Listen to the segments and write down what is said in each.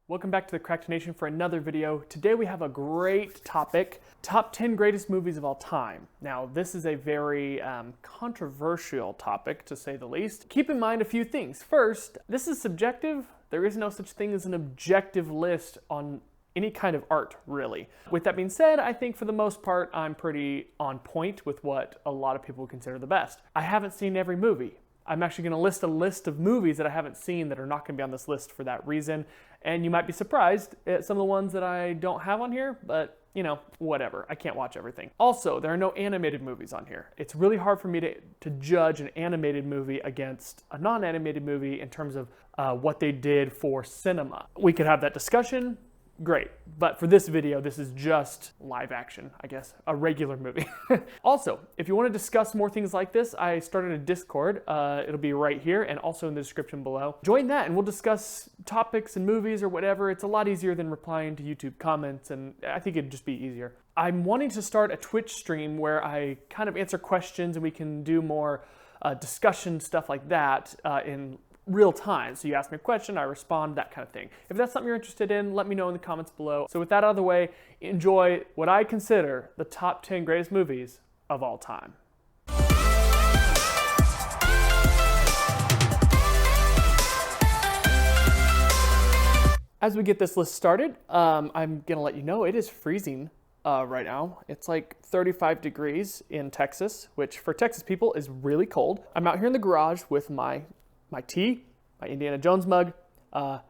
Welcome back to the Cracked Nation for another video. Today we have a great topic, top 10 greatest movies of all time. Now this is a very controversial topic to say the least. Keep in mind a few things. First, this is subjective. There is no such thing as an objective list on any kind of art, really. With that being said, I think for the most part I'm pretty on point with what a lot of people would consider the best. I haven't seen every movie. I'm actually going to list a list of movies that I haven't seen that are not going to be on this list for that reason. And you might be surprised at some of the ones that I don't have on here, but you know, whatever. I can't watch everything. Also, there are no animated movies on here. It's really hard for me to judge an animated movie against a non-animated movie in terms of what they did for cinema. We could have that discussion. Great, but for this video, this is just live action, I guess, a regular movie. Also, if you want to discuss more things like this, I started a Discord. It'll be right here and also in the description below. Join that and we'll discuss topics and movies or whatever. It's a lot easier than replying to YouTube comments, and I think it'd just be easier. I'm wanting to start a Twitch stream where I kind of answer questions and we can do more discussion stuff like that in real time. So you ask me a question, I respond, that kind of thing. If that's something you're interested in, let me know in the comments below. So with that out of the way, enjoy what I consider the top 10 greatest movies of all time. As we get this list started, I'm gonna let you know it is freezing right now. It's like 35 degrees in Texas, which for Texas people is really cold. I'm out here in the garage with my tea, my Indiana Jones mug, and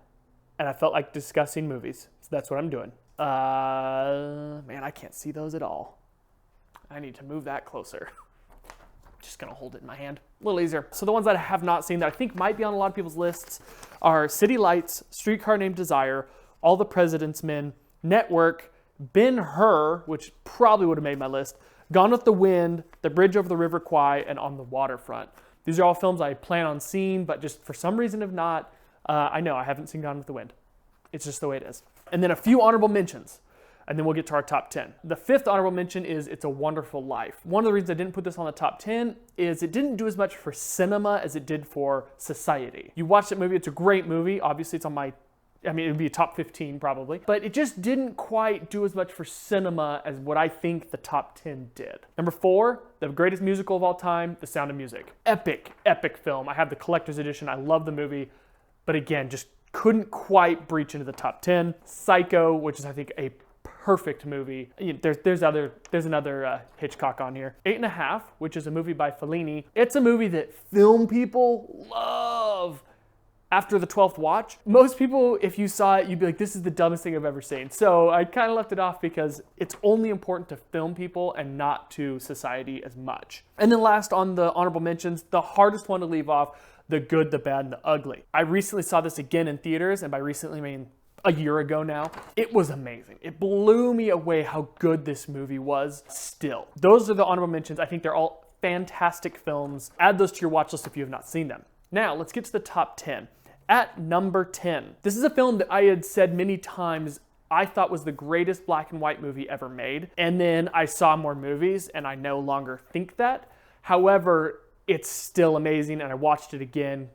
I felt like discussing movies. So that's what I'm doing. Man, I can't see those at all. I need to move that closer. Just gonna hold it in my hand, a little easier. So the ones that I have not seen that I think might be on a lot of people's lists are City Lights, Streetcar Named Desire, All the President's Men, Network, Ben-Hur, which probably would have made my list, Gone with the Wind, The Bridge Over the River Kwai, and On the Waterfront. These are all films I plan on seeing, but just for some reason have not. I know I haven't seen Gone with the Wind. It's just the way it is. And then a few honorable mentions, and then we'll get to our top 10. The fifth honorable mention is It's a Wonderful Life. One of the reasons I didn't put this on the top 10 is it didn't do as much for cinema as it did for society. You watch that movie, it's a great movie. Obviously it's on my, it would be a top 15 probably, but it just didn't quite do as much for cinema as what I think the top 10 did. Number 4, the greatest musical of all time, The Sound of Music. Epic, epic film. I have the collector's edition. I love the movie, but again, just couldn't quite breach into the top 10. Psycho, which is I think a perfect movie. There's another Hitchcock on here. 8½, which is a movie by Fellini. It's a movie that film people love. After the 12th watch, most people, if you saw it, you'd be like, this is the dumbest thing I've ever seen. So I kind of left it off because it's only important to film people and not to society as much. And then last on the honorable mentions, the hardest one to leave off, The Good, the Bad, and the Ugly. I recently saw this again in theaters, and by recently I mean a year ago now. It was amazing. It blew me away how good this movie was still. Those are the honorable mentions. I think they're all fantastic films. Add those to your watch list if you have not seen them. Now, let's get to the top 10. At number 10, this is a film that I had said many times I thought was the greatest black and white movie ever made. And then I saw more movies and I no longer think that. However, it's still amazing and I watched it again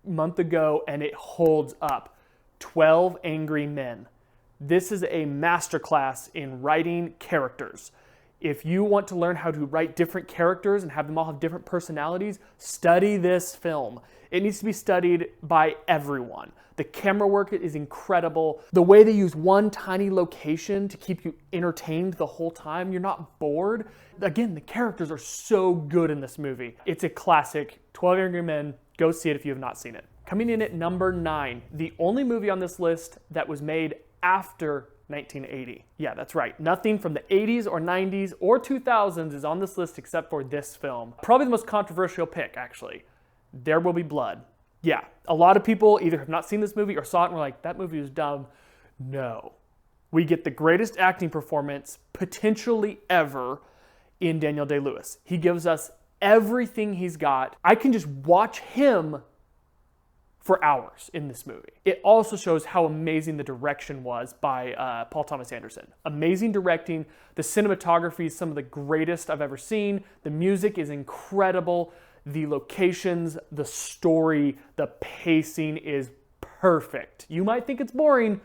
a month ago and it holds up. 12 Angry Men. This is a masterclass in writing characters. If you want to learn how to write different characters and have them all have different personalities, study this film. It needs to be studied by everyone. The camera work is incredible. The way they use one tiny location to keep you entertained the whole time, you're not bored. Again, the characters are so good in this movie. It's a classic. 12 Angry Men, go see it if you have not seen it. Coming in at number 9, the only movie on this list that was made after 1980. Yeah, that's right. Nothing from the 80s or 90s or 2000s is on this list except for this film. Probably the most controversial pick, actually. There Will Be Blood. Yeah, a lot of people either have not seen this movie or saw it and were like, that movie was dumb. No. We get the greatest acting performance potentially ever in Daniel Day-Lewis. He gives us everything he's got. I can just watch him for hours in this movie. It also shows how amazing the direction was by Paul Thomas Anderson. Amazing directing. The cinematography is some of the greatest I've ever seen. The music is incredible. The locations, the story, the pacing is perfect. You might think it's boring.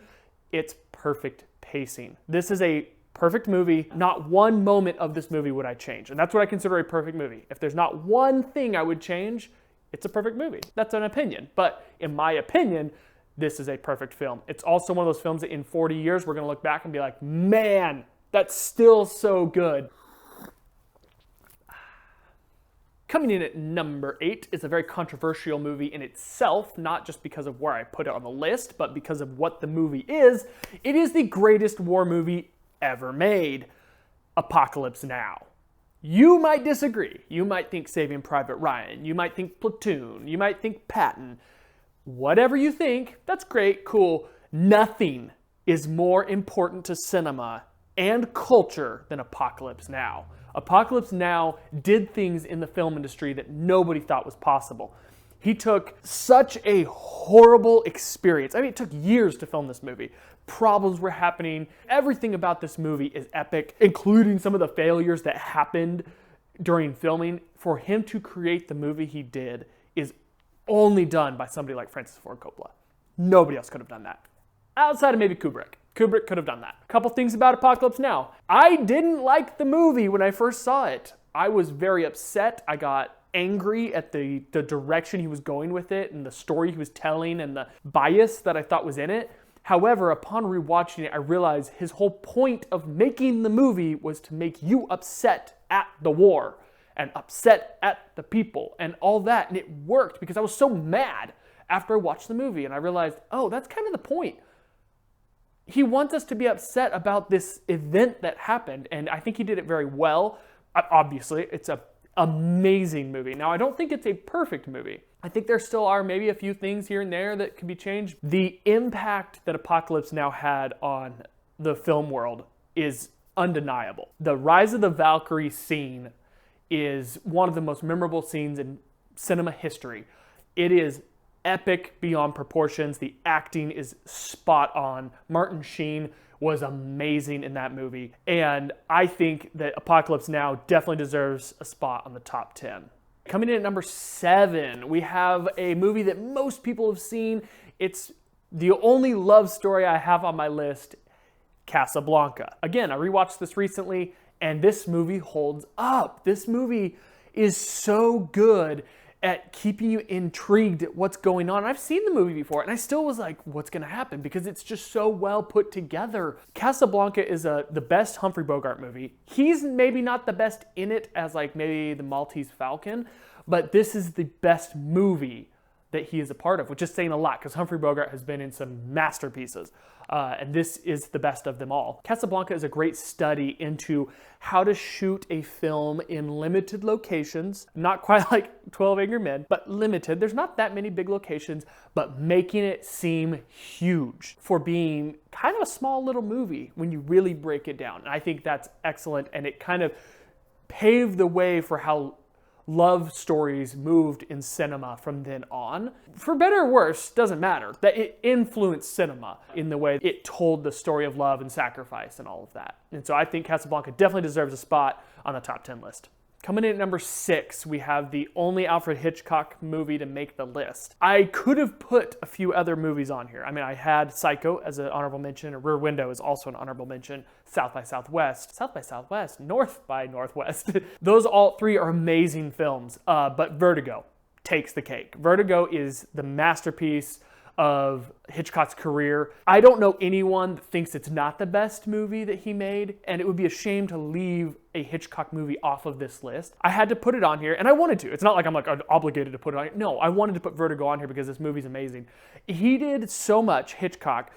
It's perfect pacing. This is a perfect movie. Not one moment of this movie would I change. And that's what I consider a perfect movie. If there's not one thing I would change, it's a perfect movie. That's an opinion. But in my opinion, this is a perfect film. It's also one of those films that in 40 years, we're going to look back and be like, man, that's still so good. Coming in at number 8 is a very controversial movie in itself, not just because of where I put it on the list, but because of what the movie is. It is the greatest war movie ever made, Apocalypse Now. You might disagree. You might think Saving Private Ryan. You might think Platoon. You might think Patton. Whatever you think, that's great, cool. Nothing is more important to cinema and culture than Apocalypse Now. Apocalypse Now did things in the film industry that nobody thought was possible. He took such a horrible experience. I mean, it took years to film this movie. Problems were happening. Everything about this movie is epic, including some of the failures that happened during filming. For him to create the movie he did is only done by somebody like Francis Ford Coppola. Nobody else could have done that. Outside of maybe Kubrick. Kubrick could have done that. A couple things about Apocalypse Now. I didn't like the movie when I first saw it. I was very upset. I got angry at the direction he was going with it and the story he was telling and the bias that I thought was in it. However, upon rewatching it, I realized his whole point of making the movie was to make you upset at the war and upset at the people and all that. And it worked because I was so mad after I watched the movie and I realized, oh, that's kind of the point. He wants us to be upset about this event that happened, and I think he did it very well. Obviously, it's an amazing movie. Now, I don't think it's a perfect movie. I think there still are maybe a few things here and there that can be changed. The impact that Apocalypse Now had on the film world is undeniable. The Rise of the Valkyrie scene is one of the most memorable scenes in cinema history. It is epic beyond proportions. The acting is spot on. Martin Sheen was amazing in that movie. And I think that Apocalypse Now definitely deserves a spot on the top 10. Coming in at number 7, we have a movie that most people have seen. It's the only love story I have on my list, Casablanca. Again, I rewatched this recently, and this movie holds up. This movie is so good at keeping you intrigued at what's going on. I've seen the movie before, and I still was like, what's going to happen? Because it's just so well put together. Casablanca is the best Humphrey Bogart movie. He's maybe not the best in it as like maybe the Maltese Falcon, but this is the best movie that he is a part of, which is saying a lot because Humphrey Bogart has been in some masterpieces, and this is the best of them all. Casablanca is a great study into how to shoot a film in limited locations, not quite like 12 Angry Men, but limited. There's not that many big locations, but making it seem huge for being kind of a small little movie when you really break it down. And I think that's excellent, and it kind of paved the way for how love stories moved in cinema from then on. For better or worse, doesn't matter. That it influenced cinema in the way it told the story of love and sacrifice and all of that. And so I think Casablanca definitely deserves a spot on the top 10 list. Coming in at number 6, we have the only Alfred Hitchcock movie to make the list. I could have put a few other movies on here. I mean, I had Psycho as an honorable mention. Rear Window is also an honorable mention. South by Southwest, North by Northwest. Those all three are amazing films, but Vertigo takes the cake. Vertigo is the masterpiece of Hitchcock's career. I don't know anyone that thinks it's not the best movie that he made, and it would be a shame to leave a Hitchcock movie off of this list. I had to put it on here, and I wanted to. It's not like I'm obligated to put it on here. No, I wanted to put Vertigo on here because this movie's amazing. He did so much, Hitchcock,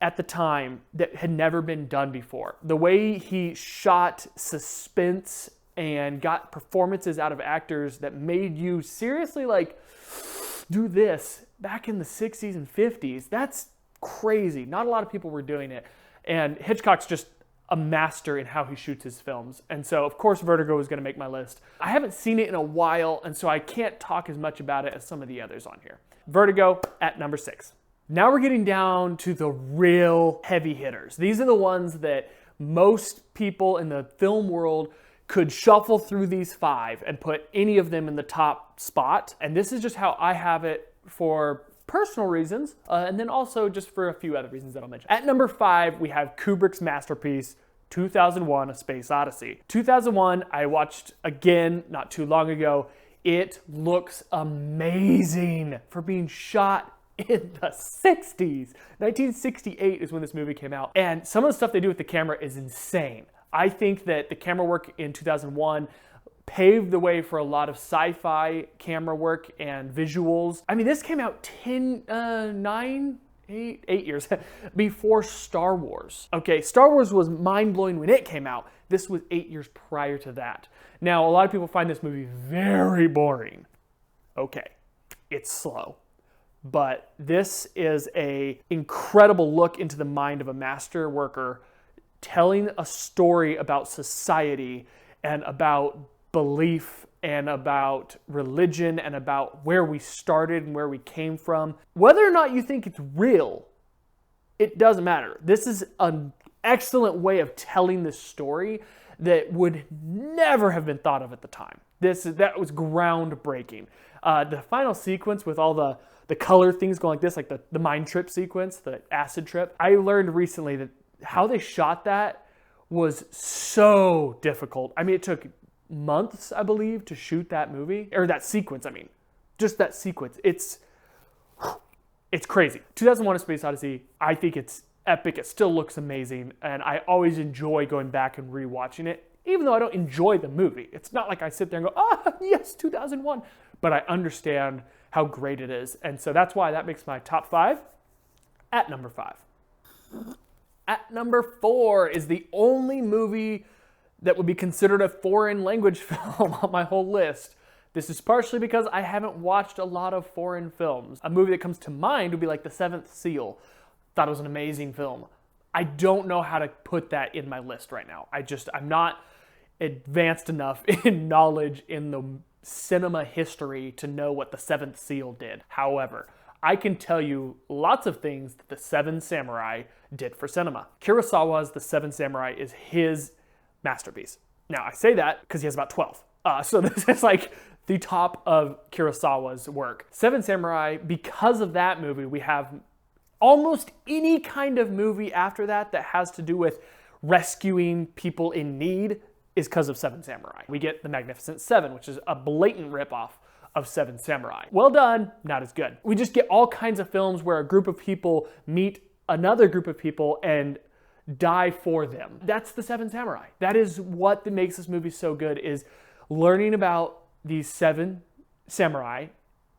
at the time that had never been done before. The way he shot suspense and got performances out of actors that made you seriously like do this back in the 60s and 50s. That's crazy. Not a lot of people were doing it. And Hitchcock's just a master in how he shoots his films. And so, of course, Vertigo is going to make my list. I haven't seen it in a while, and so I can't talk as much about it as some of the others on here. Vertigo at number 6. Now we're getting down to the real heavy hitters. These are the ones that most people in the film world could shuffle through these 5 and put any of them in the top spot. And this is just how I have it for personal reasons, and then also just for a few other reasons that I'll mention. At number 5, we have Kubrick's masterpiece, 2001: A Space Odyssey. 2001, I watched again not too long ago. It looks amazing for being shot in the 60s. 1968 is when this movie came out, and some of the stuff they do with the camera is insane. I think that the camera work in 2001 paved the way for a lot of sci-fi camera work and visuals. I mean, this came out 8 years before Star Wars. Okay, Star Wars was mind-blowing when it came out. This was 8 years prior to that. Now, a lot of people find this movie very boring. Okay, it's slow. But this is an incredible look into the mind of a master worker telling a story about society and about belief and about religion and about where we started and where we came from. Whether or not you think it's real, it doesn't matter. This is an excellent way of telling this story that would never have been thought of at the time. That was groundbreaking. The final sequence with all the color things going like this, like the mind trip sequence, the acid trip. I learned recently that how they shot that was so difficult. I mean, it took months, I believe, to shoot that movie, or that sequence, I mean. Just that sequence. It's crazy. 2001: A Space Odyssey, I think it's epic. It still looks amazing, and I always enjoy going back and rewatching it, even though I don't enjoy the movie. It's not like I sit there and go, ah, yes, 2001. But I understand how great it is, and so that's why that makes my top 5 at number 5. At number 4 is the only movie that would be considered a foreign language film on my whole list. This is partially because I haven't watched a lot of foreign films. A movie that comes to mind would be like The Seventh Seal. Thought it was an amazing film. I don't know how to put that in my list right now. I'm not advanced enough in knowledge in the cinema history to know what The Seventh Seal did. However, I can tell you lots of things that The Seven Samurai did for cinema. Kurosawa's The Seven Samurai is his masterpiece. Now, I say that because he has about 12. So this is like the top of Kurosawa's work. Seven Samurai, because of that movie, we have almost any kind of movie after that that has to do with rescuing people in need is because of Seven Samurai. We get The Magnificent Seven, which is a blatant ripoff of Seven Samurai. Well done, not as good. We just get all kinds of films where a group of people meet another group of people and die for them. That's The Seven Samurai. That is what makes this movie so good, is learning about these seven samurai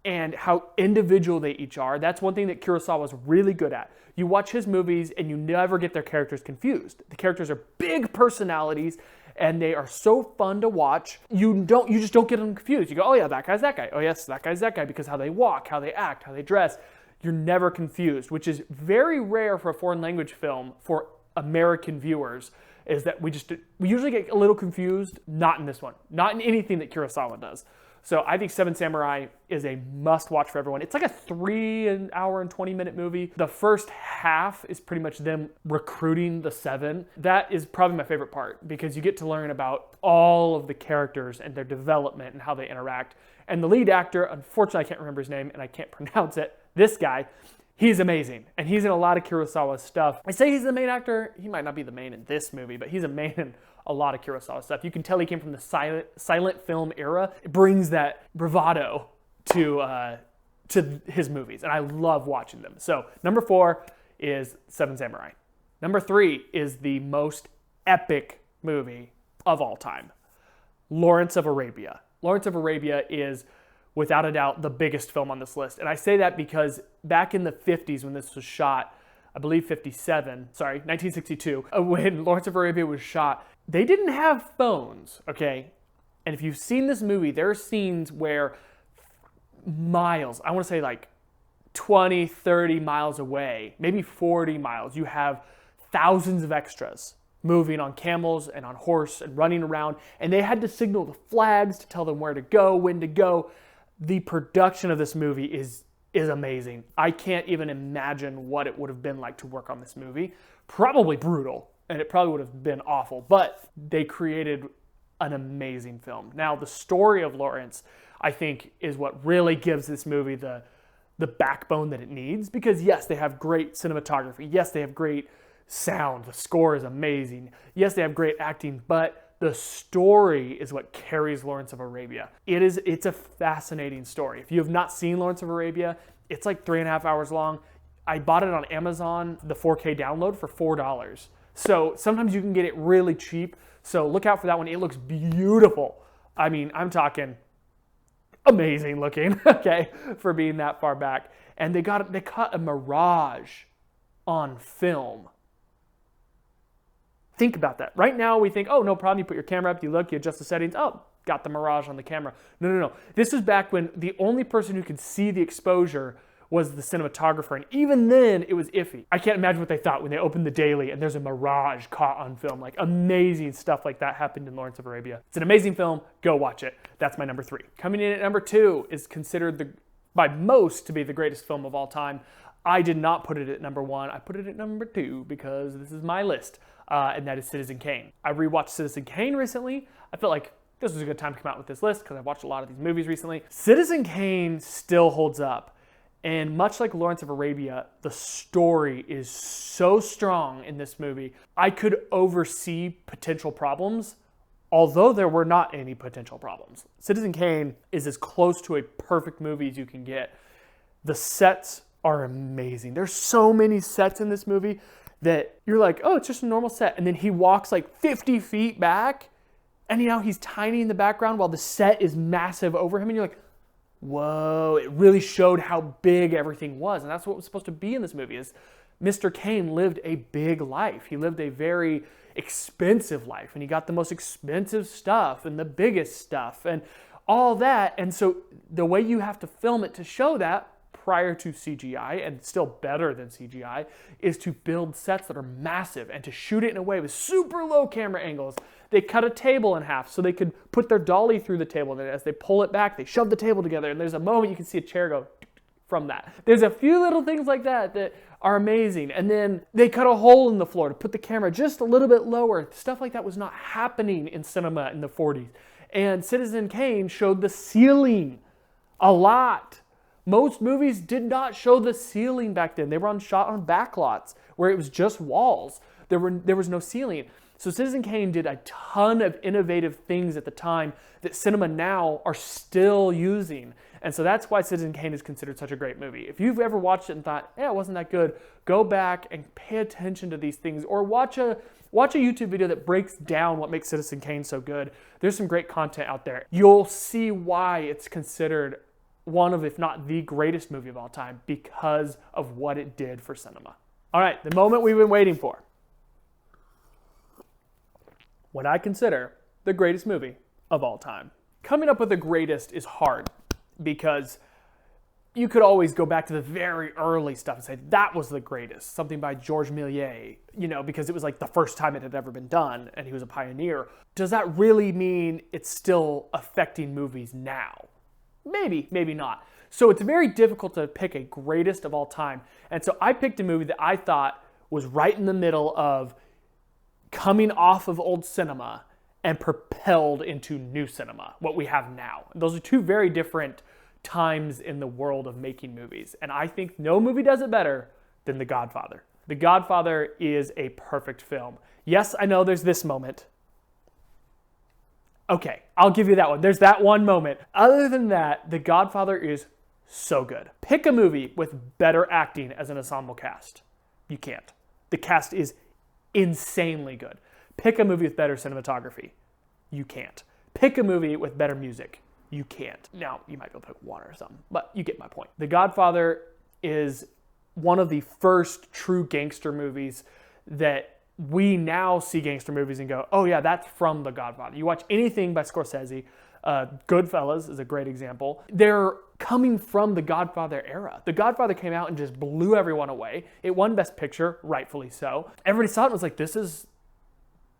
and how individual they each are. That's one thing that Kurosawa's really good at. You watch his movies and you never get their characters confused. The characters are big personalities and they are so fun to watch. You just don't get them confused. You go, oh yeah, that guy's that guy. Oh yes, that guy's that guy, because how they walk, how they act, how they dress. You're never confused, which is very rare for a foreign language film for American viewers, is that we usually get a little confused. Not in this one. Not in anything that Kurosawa does. So I think Seven Samurai is a must-watch for everyone. It's like a 3 hour and 20-minute movie. The first half is pretty much them recruiting the seven. That is probably my favorite part, because you get to learn about all of the characters and their development and how they interact. And the lead actor, unfortunately I can't remember his name and I can't pronounce it, this guy, he's amazing. And he's in a lot of Kurosawa stuff. I say he's the main actor. He might not be the main in this movie, but he's a main in a lot of Kurosawa stuff. You can tell he came from the silent film era. It brings that bravado to his movies, and I love watching them. So number 4 is Seven Samurai. Number 3 is the most epic movie of all time, Lawrence of Arabia. Lawrence of Arabia is, without a doubt, the biggest film on this list. And I say that because back in the 50s when this was shot, I believe 1962, when Lawrence of Arabia was shot, they didn't have phones, okay? And if you've seen this movie, there are scenes where miles, I want to say like 20, 30 miles away, maybe 40 miles, you have thousands of extras moving on camels and on horse and running around, and they had to signal the flags to tell them where to go, when to go. The production of this movie is amazing. I can't even imagine what it would have been like to work on this movie. Probably brutal, and it probably would have been awful, but they created an amazing film. Now, the story of Lawrence, I think, is what really gives this movie the the backbone that it needs, because yes, they have great cinematography. Yes, they have great sound. The score is amazing. Yes, they have great acting, but the story is what carries Lawrence of Arabia. It's a fascinating story. If you have not seen Lawrence of Arabia, it's like 3.5 hours long. I bought it on Amazon, the 4K download, for $4. So sometimes you can get it really cheap. So look out for that one. It looks beautiful. I mean, I'm talking amazing looking, okay, for being that far back. And they caught a mirage on film. Think about that. Right now we think, oh, no problem. You put your camera up, you look, you adjust the settings. Oh, got the mirage on the camera. No. This was back when the only person who could see the exposure was the cinematographer, and even then it was iffy. I can't imagine what they thought when they opened the daily and there's a mirage caught on film. Like, amazing stuff like that happened in Lawrence of Arabia. It's an amazing film. Go watch it. That's my number 3. Coming in at number 2 is considered by most to be the greatest film of all time. I did not put it at number 1. I put it at number 2 because this is my list, and that is Citizen Kane. I rewatched Citizen Kane recently. I felt like this was a good time to come out with this list because I've watched a lot of these movies recently. Citizen Kane still holds up. And much like Lawrence of Arabia, the story is so strong in this movie. I could oversee potential problems, although there were not any potential problems. Citizen Kane is as close to a perfect movie as you can get. The sets are amazing. There's so many sets in this movie that you're like, oh, it's just a normal set. And then he walks like 50 feet back, and he's tiny in the background while the set is massive over him. And you're like, whoa, it really showed how big everything was. And that's what was supposed to be in this movie, is Mr. Kane lived a big life. He lived a very expensive life, and he got the most expensive stuff and the biggest stuff and all that. And so the way you have to film it to show that prior to CGI, and still better than CGI, is to build sets that are massive and to shoot it in a way with super low camera angles. They cut a table in half so they could put their dolly through the table, and as they pull it back, they shove the table together, and there's a moment you can see a chair go from that. There's a few little things like that that are amazing. And then they cut a hole in the floor to put the camera just a little bit lower. Stuff like that was not happening in cinema in the 40s. And Citizen Kane showed the ceiling a lot. Most movies did not show the ceiling back then. They were shot on backlots where it was just walls. There was no ceiling. So Citizen Kane did a ton of innovative things at the time that cinema now are still using. And so that's why Citizen Kane is considered such a great movie. If you've ever watched it and thought, it wasn't that good, go back and pay attention to these things, or watch a YouTube video that breaks down what makes Citizen Kane so good. There's some great content out there. You'll see why it's considered one of, if not the greatest movie of all time, because of what it did for cinema. All right, the moment we've been waiting for. What I consider the greatest movie of all time. Coming up with the greatest is hard, because you could always go back to the very early stuff and say that was the greatest. Something by Georges Méliès, because it was like the first time it had ever been done and he was a pioneer. Does that really mean it's still affecting movies now? Maybe, maybe not. So it's very difficult to pick a greatest of all time. And so I picked a movie that I thought was right in the middle of coming off of old cinema and propelled into new cinema, what we have now. Those are two very different times in the world of making movies. And I think no movie does it better than The Godfather. The Godfather is a perfect film. Yes, I know there's this moment. Okay, I'll give you that one. There's that one moment. Other than that, The Godfather is so good. Pick a movie with better acting as an ensemble cast. You can't. The cast is insanely good. Pick a movie with better cinematography. You can't. Pick a movie with better music. You can't. Now, you might be able to pick one or something, but you get my point. The Godfather is one of the first true gangster movies that we now see gangster movies and go, oh yeah, that's from The Godfather. You watch anything by Scorsese, Goodfellas is a great example. They're coming from the Godfather era. The Godfather came out and just blew everyone away. It won Best Picture, rightfully so. Everybody saw it and was like, this is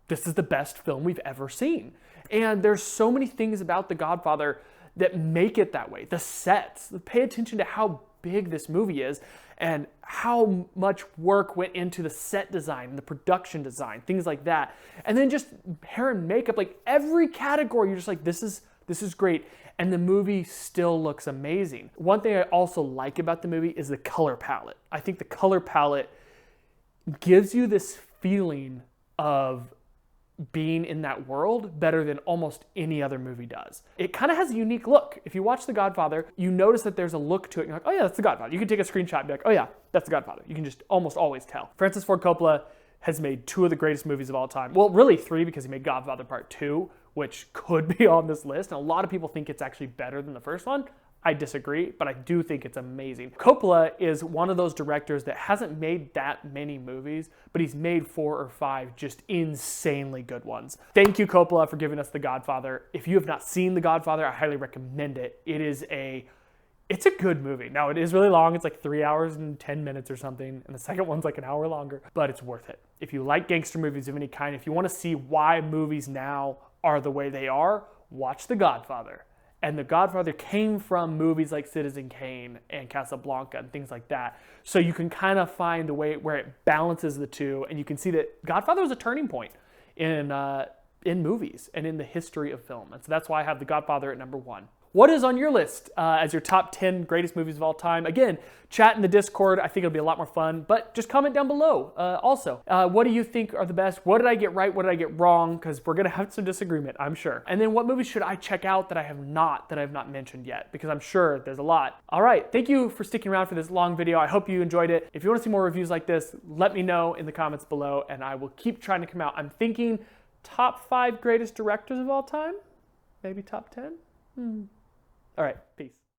the best film we've ever seen. And there's so many things about The Godfather that make it that way. The sets, pay attention to how big this movie is and how much work went into the set design and the production design, things like that. And then just hair and makeup, like every category, you're just like, this is great. and the movie still looks amazing. One thing I also like about the movie is the color palette. I think the color palette gives you this feeling of being in that world better than almost any other movie does. It kind of has a unique look. If you watch The Godfather, you notice that there's a look to it. And you're like, oh yeah, that's The Godfather. You can take a screenshot and be like, oh yeah, that's The Godfather. You can just almost always tell. Francis Ford Coppola has made 2 of the greatest movies of all time. Well, really 3, because he made Godfather Part 2, which could be on this list. And a lot of people think it's actually better than the first one. I disagree, but I do think it's amazing. Coppola is one of those directors that hasn't made that many movies, but he's made 4 or 5 just insanely good ones. Thank you, Coppola, for giving us The Godfather. If you have not seen The Godfather, I highly recommend it. It's a good movie. Now, it is really long. It's like 3 hours and 10 minutes or something, and the second one's like an hour longer, but it's worth it. If you like gangster movies of any kind, if you want to see why movies now are the way they are, watch The Godfather. And The Godfather came from movies like Citizen Kane and Casablanca and things like that. So you can kind of find the way where it balances the two, and you can see that Godfather was a turning point in movies and in the history of film. And so that's why I have The Godfather at number 1. What is on your list as your top 10 greatest movies of all time? Again, chat in the Discord. I think it'll be a lot more fun, but just comment down below also. What do you think are the best? What did I get right? What did I get wrong? Because we're going to have some disagreement, I'm sure. And then what movies should I check out that I have not mentioned yet? Because I'm sure there's a lot. All right, thank you for sticking around for this long video. I hope you enjoyed it. If you want to see more reviews like this, let me know in the comments below, and I will keep trying to come out. I'm thinking top 5 greatest directors of all time? Maybe top 10? All right, peace.